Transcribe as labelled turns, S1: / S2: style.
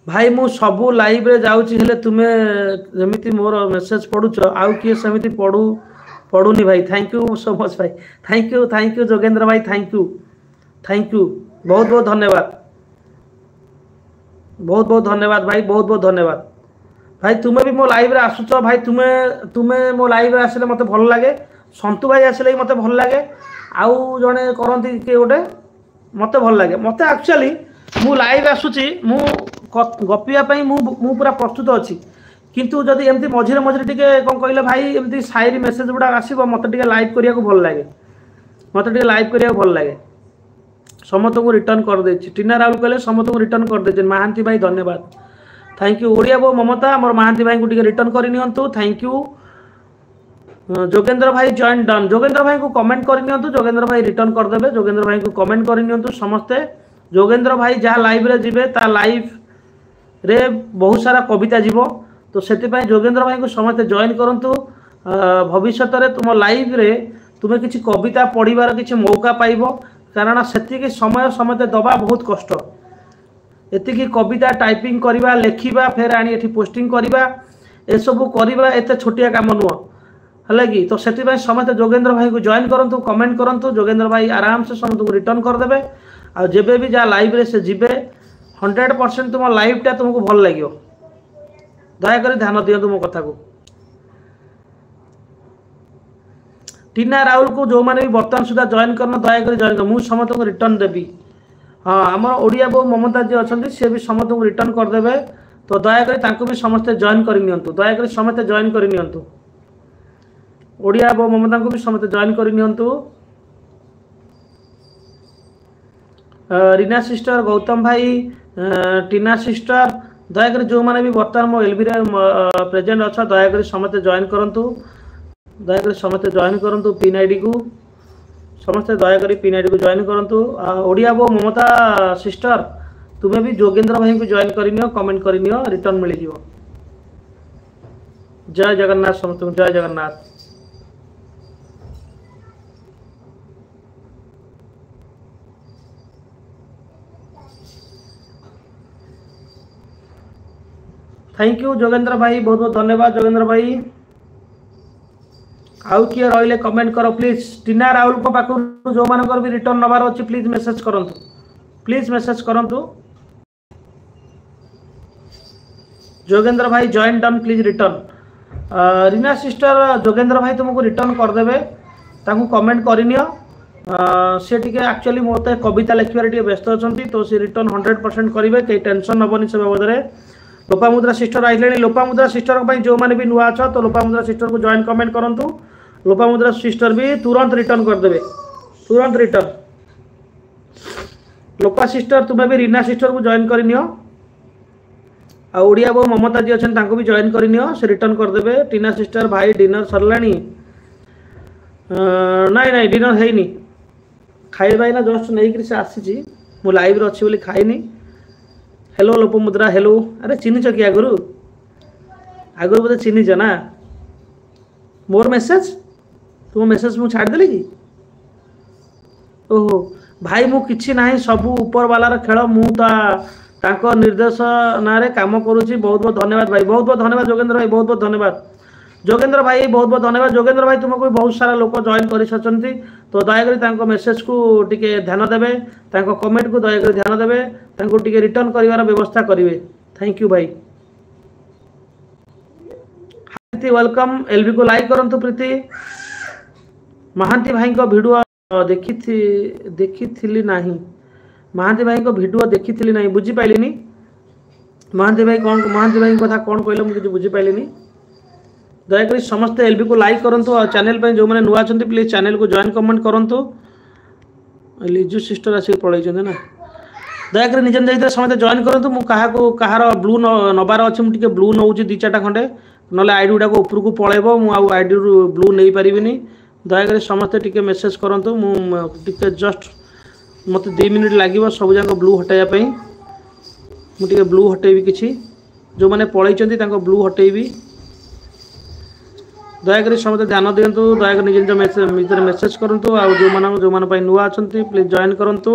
S1: भाई मु सबू लाइव रे जाऊँगी हेले तुमे जमीती मोर मेसेज पढ़ुच आउ किए सेमिति पढ़ुनी भाई। थैंक यू सो मच भाई। थैंक यू जोगेंद्र भाई। थैंक यू बहुत बहुत धन्यवाद। बहुत बहुत धन्यवाद भाई। बहुत बहुत धन्यवाद भाई। तुम्हें भी मो लाइव रे आसुच भाई। तुम्हें मो लाइव रे आसिले मते भल लागे। संतु भाई आसिले मते भल लागे। आउ जणे करंती के गोटे मते भल लागे। मते एक्चुअली मु लाइव आसुची मु गपिया पई मु पूरा प्रस्तुत अछि। किंतु जदि एमती मझिरे मझिरे टिके कोन कहले भाई एमती शायरी मेसेज गुडा आसीबो मते टिके लाइव करिया को भल लागे। मते टिके लाइव करिया को भल लागे। समस्त को रिटर्न कर देछि। टीना राहुल कहले समस्त को रिटर्न कर देछि। महांती भाई धन्यवाद। Thank you. ओडिया बो ममता मोर महांती भाई को टिके रिटर्न करि नियंतु। Thank you. जोगेंद्र भाई जॉइन डन। जोगेंद्र भाई को कमेंट कर नियंतु। जोगेंद्र भाई रिटर्न कर देबे। जोगेंद्र भाई को कमेंट कर नियंतु समस्ते। जोगेंद्र भाई जहाँ लाइव रे जिबे ता लाइव रे बहुत सारा कविता जीवो तो सेति भाई जोगेंद्र भाई को समस्ते जॉइन करंतु। भविष्य रे तुम लाइव रे तुम्हें किसी कविता पढ़िबार किसी मौका पाइबो कारण सेति समय समते दबा बहुत कष्ट। एतिकी कविता टाइपिंग करिबा लेखिबा फेर आनी एठी पोस्टिंग करिबा ए सब करिबा एते छोटिया काम नुह हले कि तो सेति भाई समते जोगेंद्र भाई को जॉइन करंतु कमेंट करंतु। जोगेंद्र भाई आराम से समस्त को रिटर्न कर देबे। आ जेबे भी जा लाइव रे से जिबे 100% तुम लाइव टा तुमको भल लागियो। दया कर ध्यान दियंतु मो कथा को। टीना राहुल को जो माने भी वर्तमान सुधा जॉइन करन दया कर जॉइन कर। मु समस्त को रिटर्न देबी। हाँ आम ओडिया बो ममता जी अच्छा सी भी समस्त को रिटर्न कर देबे तो दया कर तांको भी समस्ते जॉइन कर नियंतु। दया कर समस्ते जॉइन कर नियंतु। ओडिया बो ममता को भी समस्ते जॉइन कर नियंतु। रीना सिस्टर गौतम भाई टीना सिस्टर दयाकर जो मैंने भी बर्तमान मो एलबी प्रेजेंट अच्छा दयाकर समस्ते जॉइन करंतु। दयाकर समस्ते जॉइन करंतु। पिन आईडी को समस्ते दयाकर पिन आईडी को जॉइन करंतु। ओडिया बो ममता सिस्टर तुम्हें भी जोगेंद्र भाई को जॉइन करनियो कमेंट करनियो रिटर्न मिल जिवो। जय जगन्नाथ समस्त जय जगन्नाथ। थैंक यू जोगेंद्र भाई। बहुत बहुत धन्यवाद जोगेंद्र भाई। आउ किए रहिले कमेंट करो प्लीज। टीना राहुल को पाखु जो मानकर भी रिटर्न नबार अछि प्लीज मेसेज करंतु। प्लीज मेसेज करंतु। जोगेंद्र भाई join done please return. Reena sister Jogendra भाई तुमको रिटर्न कर देबे ताकू कमेंट करनियो। से टिके एक्चुअली मोते कविता लिखबार टिके व्यस्त अछंती तो से रिटर्न 100% करिवे के टेंशन नबनी से बाबद रे। लोपामुद्रा सिस्टर आइले। लोपामुद्रा सिस्टर जो मैंने भी नुआ अच्छा तो लोपामुद्रा सिस्टर को जॉइन कमेंट करंतु। लोपामुद्रा सिस्टर भी तुरंत रिटर्न कर देबे। तुरंत रिटर्न। लोपा सिस्टर तुम्हें भी रीना सिस्टर को जॉइन करनियो। आ ओडिया बो ममता जी अछन तांको भी जॉइन करनियो से रिटर्न कर देबे। टीना सिस्टर भाई डिनर सरलानी नाइ नाइ डिनर हेनी खाई भाई ना जस्ट नहीं कि से आसी मु लाइव रे अछि बोली खाइनी। Hello Lopamudra hello. अरे चिन्हिच कि आगुरु आगुरु बोले चिन्हिच ना मोर मेसेज तुम मेसेज मु छाड़ देली कि ओहो भाई मु किछि नाही सबु ऊपर वाला खेल मु तांको निर्देश ना रे काम करूची। बहुत बहुत धन्यवाद भाई। बहुत बहुत धन्यवाद जोगेंद्र भाई। बहुत बहुत धन्यवाद जोगेंद्र भाई। बहुत बहुत धन्यवाद जोगेंद्र भाई। तुमको भी बहुत सारा लोक जॉइन कर तो दयाकोरी तांको मेसेज को टिके ध्यान देबे। तांको कमेंट को दयाकोरी ध्यान देबे। तांको टिके रिटर्न करिवार व्यवस्था करिवे। थैंक यू भाई। प्रीति वेलकम। एलबी को लाइक करंतु प्रीति। महांती भाई को वीडियो देखी नाही। महांती भाई को वीडियो देखी नाही बुझी पाइलिनी। महांती भाई कौन महांती भाई कथा कौन कहले मुझे बुझी पाइलिनी। दयाकोरी समस्त एलबी को लाइक करंतु और चैनल पे जो मैंने नुआ छंती प्लीज चैनल को जॉइन कमेंट करंतु। लिजू सिस्टर आसी पळै छन ना दयाकोरी निज निज समस्त जॉइन करंतु। मु कहा को कहार ब्लू नबार अछि मु टिके ब्लू नउची 2-4टा खंडे नले आईडी गुडा को ऊपर को पळेबो मु आ आईडी रु ब्लू नै परिबिनी। दयाकोरी समस्त टिके मेसेज करंतु। मु टिके जस्ट मते 2 मिनिट लागिवो सब जाको ब्लू हटाया पई। मु टिके ब्लू हटेबी किछि जो माने पळै छंती ताको ब्लू हटेबी। दयाकोरी समस्त ध्यान दियंतु। दयाकोरी निज निज मेसेज करंतु। आ जो मान नुआ अछंती प्लीज जॉइन करंतु।